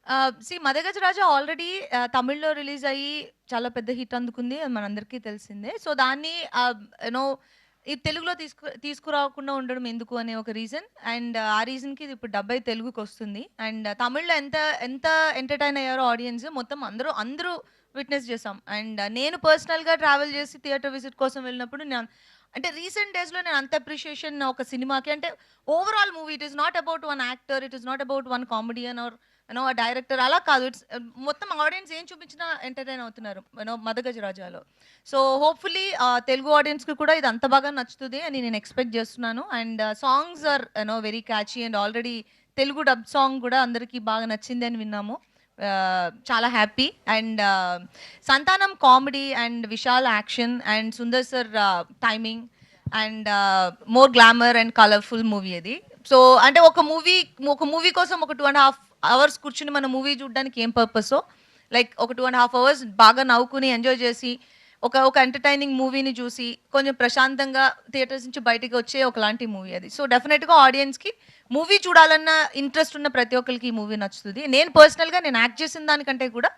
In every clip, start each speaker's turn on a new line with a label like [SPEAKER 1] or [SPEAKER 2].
[SPEAKER 1] 'మదగజ రాజా' already తమిళ్‌లో release అయ్యి చాలా పెద్ద హిట్ అందుకుంది. అది మనందరికీ తెలిసిందే. సో, దాన్ని నో ఈ తెలుగులో తీసుకురాకుండా ఉండడం ఎందుకు అనే ఒక రీజన్. అండ్ ఆ రీజన్‌కి ఇది ఇప్పుడు డబ్ అయి తెలుగుకొస్తుంది. అండ్ తమిళ్‌లో ఎంత ఎంత ఎంటర్‌టైన్ అయ్యారో ఆడియన్స్ మొత్తం అందరూ విట్‌నెస్ చేసాం. అండ్ నేను పర్సనల్‌గా ట్రావెల్ చేసి థియేటర్ విజిట్ కోసం వెళ్ళినప్పుడు అంటే రీసెంట్ డేస్‌లో నేను అంత అప్రిషియేషన్ ఒక సినిమాకి అంటే overall movie it is not about one actor, it is not about one comedian or a director అలా కాదు. మొత్తం ఆడియన్స్ ఏం చూపించినా ఎంటర్‌టైన్ అవుతున్నారు. 'మదగజ రాజాలో'. సో, హోప్‌ఫుల్లీ తెలుగు ఆడియన్స్‌కి కూడా ఇది అంత బాగా నచ్చుతది అని నేను ఎక్స్‌పెక్ట్ చేస్తున్నాను. And songs are very catchy and already Telugu dub song కూడా అందరికీ బాగా నచ్చింది అని విన్నాము. చాలా happy. And 'Santhanam' comedy and 'Vishal' action and 'Sundar sir' timing and more glamour and colourful movie అది. సో, అంటే ఒక మూవీ కోసం ఒక 2½ అవర్స్ కూర్చుని మనం మూవీ చూడడానికి ఏం పర్పసో లైక్ ఒక 2½ అవర్స్ బాగా నవ్వుకుని ఎంజాయ్ చేసి ఒక ఎంటర్టైనింగ్ మూవీని చూసి కొంచెం ప్రశాంతంగా థియేటర్స్ నుంచి బయటికి వచ్చే ఒకలాంటి మూవీ అది. సో డెఫినెట్గా ఆడియన్స్కి మూవీ చూడాలన్న ఇంట్రెస్ట్ ఉన్న ప్రతి ఒక్కరికి ఈ మూవీ నచ్చుతుంది. నేను పర్సనల్గా నేను యాక్ట్ చేసిన దానికంటే కూడా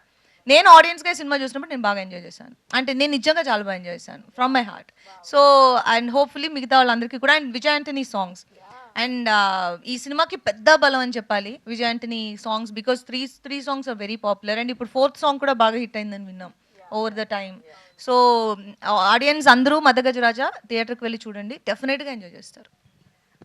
[SPEAKER 1] నేను ఆడియన్స్గా సినిమా చూసినప్పుడు నేను బాగా ఎంజాయ్ చేశాను. అంటే నేను నిజంగా చాలా బాగా ఎంజాయ్ చేశాను from my heart. So and hopefully మిగతా వాళ్ళందరికీ కూడా and Vijay Antony songs and ఈ సినిమాకి పెద్ద బలం అని చెప్పాలి Vijay Antony songs because three songs are very popular and ఇప్పుడు 4th సాంగ్ కూడా బాగా హిట్ అయిందని విన్నాం over the time. So audience అందరూ 'మదగజ రాజా' థియేటర్కి వెళ్ళి చూడండి, డెఫినెట్గా ఎంజాయ్ చేస్తారు.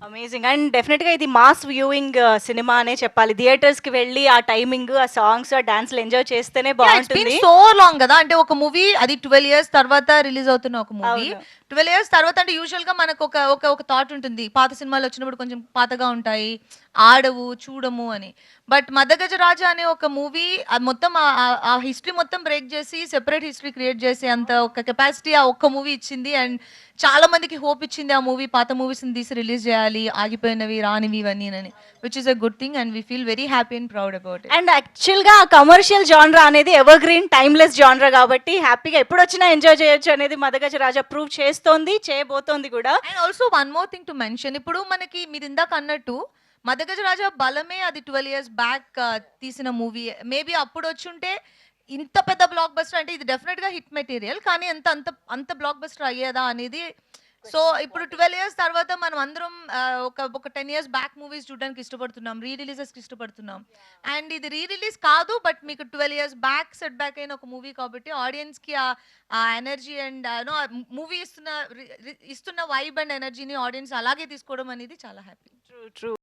[SPEAKER 2] అమేజింగ్. అండ్ డెఫినెట్‌గా ఇది మాస్ వ్యూయింగ్ సినిమా అనే చెప్పాలి. థియేటర్స్‌కి వెళ్ళి ఆ టైమింగ్, ఆ సాంగ్స్, ఆ డాన్స్‌లు ఎంజాయ్ చేస్తేనే
[SPEAKER 1] ఇట్స్ బీన్
[SPEAKER 2] బావుంటుంది.
[SPEAKER 1] సో లాంగ్ కదా. అంటే ఒక మూవీ అది 12 ఇయర్స్ తర్వాత రిలీజ్ అవుతున్న ఒక మూవీ.
[SPEAKER 2] అవును.
[SPEAKER 1] 12 ఇయర్స్ తర్వాత అంటే యూజువల్‌గా మనకు ఒక ఒక ఒక థాట్ ఉంటుంది. పాత సినిమాలు వచ్చినప్పుడు కొంచెం పాతగా ఉంటాయి. ఆడవు, చూడము అని. బట్ 'మదగజ రాజా' అనే ఒక మూవీ మొత్తం ఆ హిస్టరీ మొత్తం బ్రేక్ చేసి సెపరేట్ హిస్టరీ క్రియేట్ చేసే అంత ఒక కెపాసిటీ ఆ ఒక్క మూవీ ఇచ్చింది. అండ్ చాలా మందికి హోప్ ఇచ్చింది ఆ మూవీ. పాత మూవీస్‌ని తీసి రిలీజ్ చేయాలి, ఆగిపోయినవి, రానివి ఇవన్నీనని. Which is a good thing and we feel very happy and proud about it.
[SPEAKER 2] And యాక్చువల్‌గా కమర్షియల్ జాన్రా అనేది ఎవర్ గ్రీన్, టైమ్‌లెస్ జాన్రా కాబట్టి హ్యాపీగా ఎప్పుడొచ్చినా ఎంజాయ్ చేయొచ్చు అనేది 'మదగజ రాజా' ప్రూవ్ చేస్తోంది, చేయబోతోంది కూడా.
[SPEAKER 1] And also one more thing to mention. ఇప్పుడు మనకి మీరు ఇందాక అన్నట్టు 'మదగజ రాజా' బలమే అది 12 ఇయర్స్ బ్యాక్ తీసిన మూవీ. మేబీ అప్పుడు వచ్చుంటే ఇంత పెద్ద బ్లాక్ బస్టర్ అంటే ఇది డెఫినెట్ గా హిట్ మెటీరియల్. కానీ అంత అంత అంత బ్లాక్ బస్టర్ అయ్యేదా అనేది. సో ఇప్పుడు 12 ఇయర్స్ తర్వాత మనం అందరం ఒక 10 ఇయర్స్ బ్యాక్ మూవీస్ చూడడానికి ఇష్టపడుతున్నాం, రీ రిలీజెస్ కి ఇష్టపడుతున్నాం. అండ్ ఇది రీ రిలీజ్ కాదు బట్ మీకు 12 ఇయర్స్ బ్యాక్ సెట్ బ్యాక్ అయిన ఒక మూవీ కాబట్టి ఆడియన్స్ కి ఆ ఎనర్జీ అండ్ మూవీ ఇస్తున్న వైబ్ అండ్ ఎనర్జీని ఆడియన్స్ అలాగే తీసుకోవడం అనేది చాలా హ్యాపీ.
[SPEAKER 2] ట్రూ. ట్రూ.